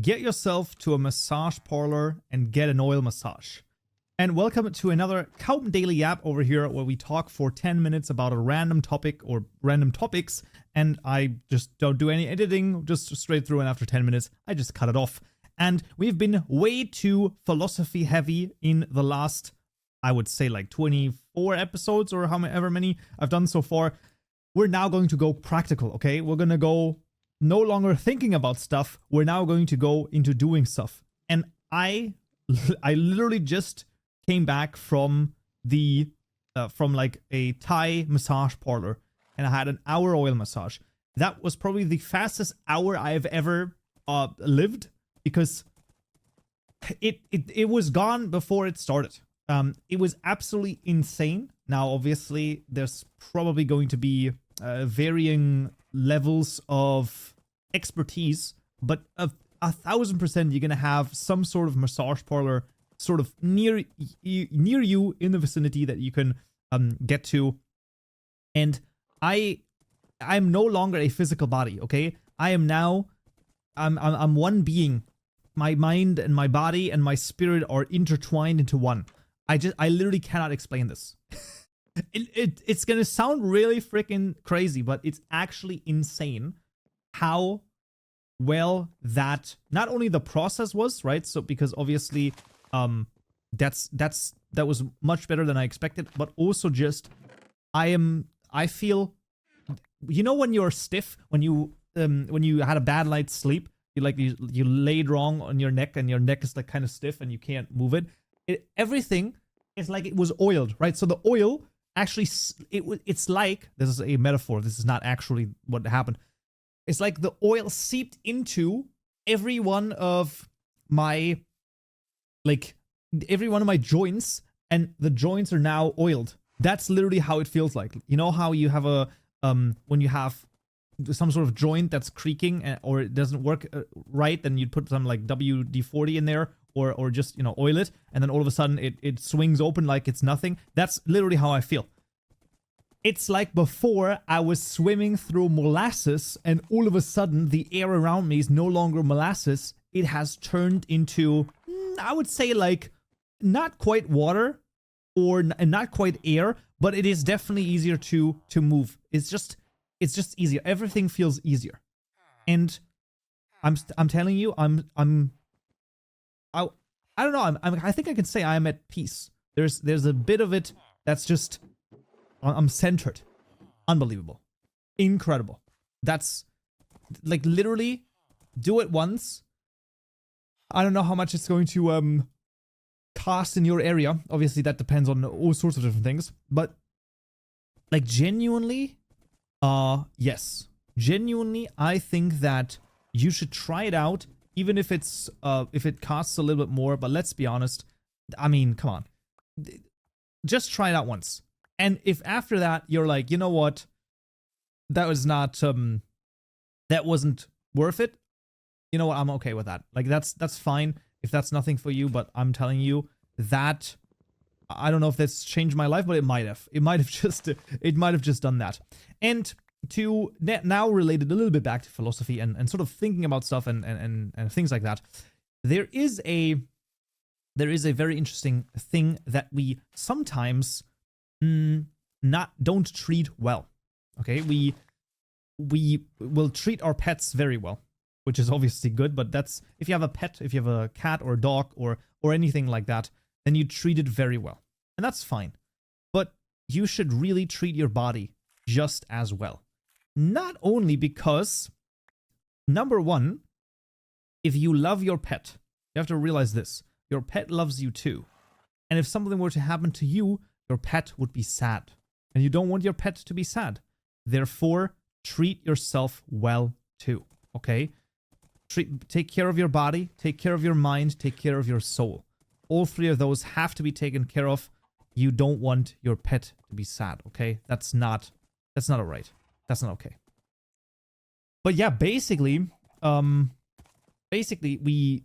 get yourself to a massage parlor and get an oil massage. And welcome to another Kaupenjoe Daily app over here, where we talk for 10 minutes about a random topic or random topics, and I just don't do any editing, just straight through, and after 10 minutes, I just cut it off. And we've been way too philosophy heavy in the last, I would say, like 24 episodes or however many I've done so far. We're now going to go practical, okay? We're gonna go no longer thinking about stuff. We're now going to go into doing stuff. And I literally just came back from like a Thai massage parlor, and I had an hour oil massage. That was probably the fastest hour I've ever lived, because it was gone before it started. It was absolutely insane. Now, obviously, there's probably going to be varying levels of expertise, but 1,000% you're gonna have some sort of massage parlor sort of near you in the vicinity that you can get to. And I'm no longer a physical body, okay? I am now I'm one being. My mind and my body and my spirit are intertwined into one. I literally cannot explain this. It's gonna sound really freaking crazy, but it's actually insane how well that not only the process was, right? So because obviously that was much better than I expected, but also just I feel, you know, when you're stiff, when you had a bad night's sleep, you laid wrong on your neck, and your neck is like kind of stiff and you can't move it. Everything is like it was oiled, right? So the oil actually, it's like, this is a metaphor, this is not actually what happened. It's like the oil seeped into every one of my joints, and the joints are now oiled. That's literally how it feels like. You know how you have a when you have some sort of joint that's creaking or it doesn't work right, then you'd put some like WD-40 in there, or just, you know, oil it, and then all of a sudden it swings open like it's nothing. That's literally how I feel. It's like before I was swimming through molasses, and all of a sudden the air around me is no longer molasses. It has turned into, I would say, like, not quite water and not quite air, but it is definitely easier to move. It's just easier. Everything feels easier. And I'm telling you, I don't know. I think I can say I'm at peace. There's a bit of it that's just, I'm centered. Unbelievable. Incredible. That's like literally do it once. I don't know how much it's going to cost in your area. Obviously that depends on all sorts of different things, but like genuinely, yes. Genuinely, I think that you should try it out, even if it costs a little bit more. But let's be honest. I mean, come on. Just try it out once. And if after that you're like, you know what, that was not, that wasn't worth it, you know what, I'm okay with that. Like that's fine if that's nothing for you. But I'm telling you that I don't know if that's changed my life, but it might have. It might have just done that. And to now relate it a little bit back to philosophy and sort of thinking about stuff and things like that, there is a very interesting thing that we sometimes don't treat well. Okay, we will treat our pets very well, which is obviously good, but that's, if you have a pet, if you have a cat or a dog or anything like that, then you treat it very well, and that's fine. But you should really treat your body just as well. Not only because, number one, if you love your pet, you have to realize this: your pet loves you too. And if something were to happen to you, your pet would be sad. And you don't want your pet to be sad. Therefore, treat yourself well too, okay? Take care of your body, take care of your mind, take care of your soul. All three of those have to be taken care of. You don't want your pet to be sad, okay? That's not alright. That's not okay. But yeah, basically we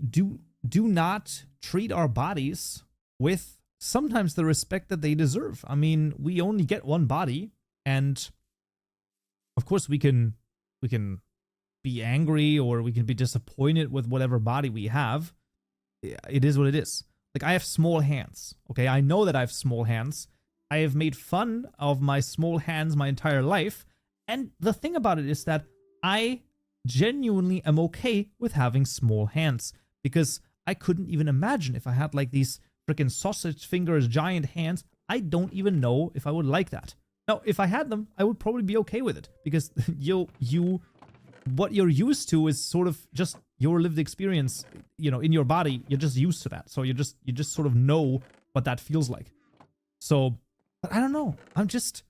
do not treat our bodies with sometimes the respect that they deserve. I mean, we only get one body, and of course we can be angry or we can be disappointed with whatever body we have. It is what it is. Like, I have small hands, okay? I know that I have small hands. I have made fun of my small hands my entire life. And the thing about it is that I genuinely am okay with having small hands, because I couldn't even imagine if I had like these freaking sausage fingers, giant hands. I don't even know if I would like that. Now, if I had them, I would probably be okay with it, because what you're used to is sort of just your lived experience, you know, in your body. You're just used to that. So you just sort of know what that feels like. So, but I don't know. I'm just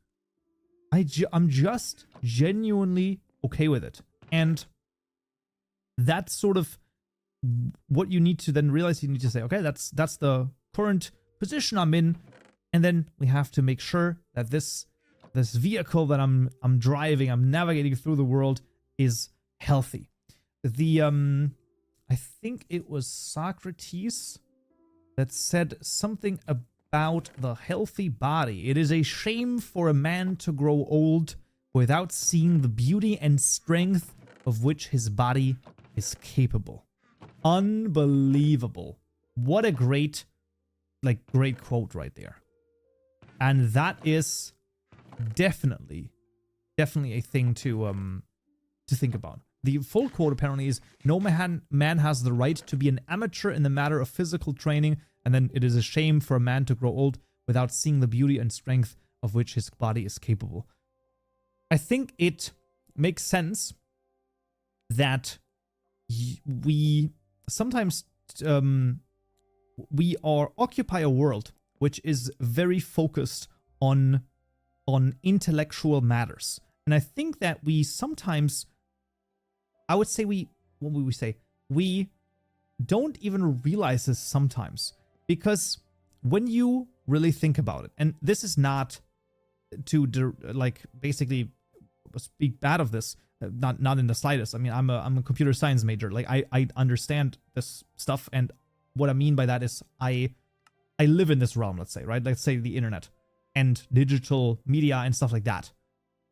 genuinely okay with it. And that's sort of what you need to then realize. You need to say, okay, that's the current position I'm in. And then we have to make sure that this vehicle that I'm driving, I'm navigating through the world, is healthy. I think it was Socrates that said something about the healthy body. It is a shame for a man to grow old without seeing the beauty and strength of which his body is capable. Unbelievable. What a great quote right there. And that is definitely a thing to think about. The full quote apparently is, "No man has the right to be an amateur in the matter of physical training, and then it is a shame for a man to grow old without seeing the beauty and strength of which his body is capable." I think it makes sense that we sometimes occupy a world which is very focused on intellectual matters. And I think that we sometimes, I would say we don't even realize this sometimes, because when you really think about it, and this is not to basically speak bad of this, not in the slightest. I mean, I'm a computer science major. Like, I understand this stuff, and what I mean by that is I live in this realm, let's say, right? Let's say the internet and digital media and stuff like that.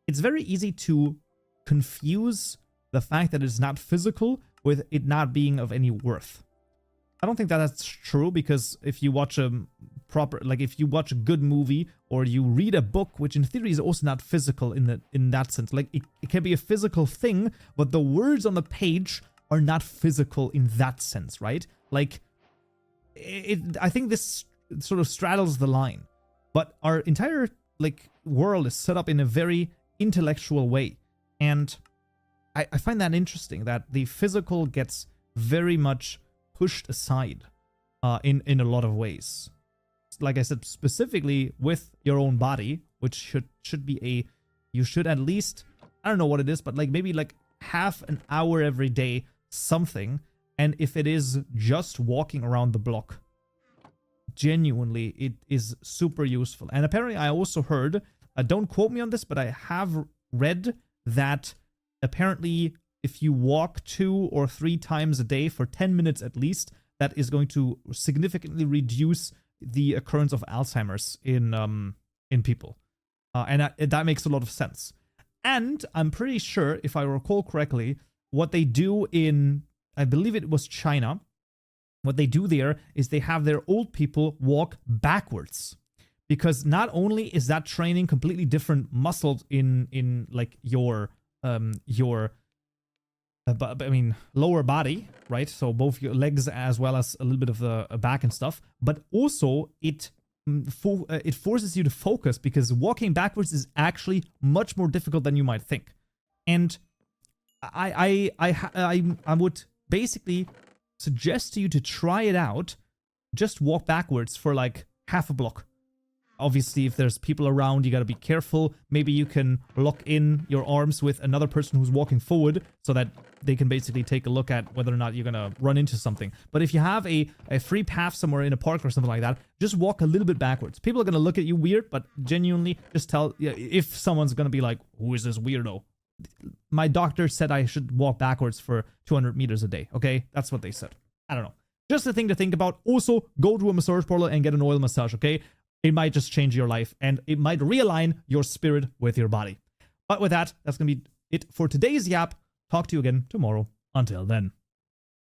It's very easy to confuse the fact that it's not physical with it not being of any worth. I don't think that that's true, because if you watch if you watch a good movie or you read a book, which in theory is also not physical in that sense, like it can be a physical thing, but the words on the page are not physical in that sense, right? Like, I think this sort of straddles the line, but our entire world is set up in a very intellectual way, and I find that interesting that the physical gets very much pushed aside in a lot of ways. Like I said, specifically with your own body, which should be you should at least, I don't know what it is, but maybe half an hour every day, something. And if it is just walking around the block, genuinely, it is super useful. And apparently I also heard, don't quote me on this, but I have read that apparently if you walk 2 or 3 times a day for 10 minutes at least, that is going to significantly reduce the occurrence of Alzheimer's in people. And that makes a lot of sense. And I'm pretty sure, if I recall correctly, what they do in, I believe it was China, what they do there is they have their old people walk backwards. Because not only is that training completely different muscles in your lower body, right? So both your legs as well as a little bit of the back and stuff, but also it forces you to focus, because walking backwards is actually much more difficult than you might think. And I would basically suggest to you to try it out. Just walk backwards for half a block. Obviously, if there's people around, you gotta be careful. Maybe you can lock in your arms with another person who's walking forward so that they can basically take a look at whether or not you're gonna run into something. But if you have a free path somewhere in a park or something like that, just walk a little bit backwards. People are gonna look at you weird, but genuinely, just tell, if someone's gonna be like, who is this weirdo? My doctor said I should walk backwards for 200 meters a day, okay? That's what they said. I don't know. Just a thing to think about. Also, go to a massage parlor and get an oil massage, okay? It might just change your life, and it might realign your spirit with your body. But with that, that's going to be it for today's Yap. Talk to you again tomorrow. Until then.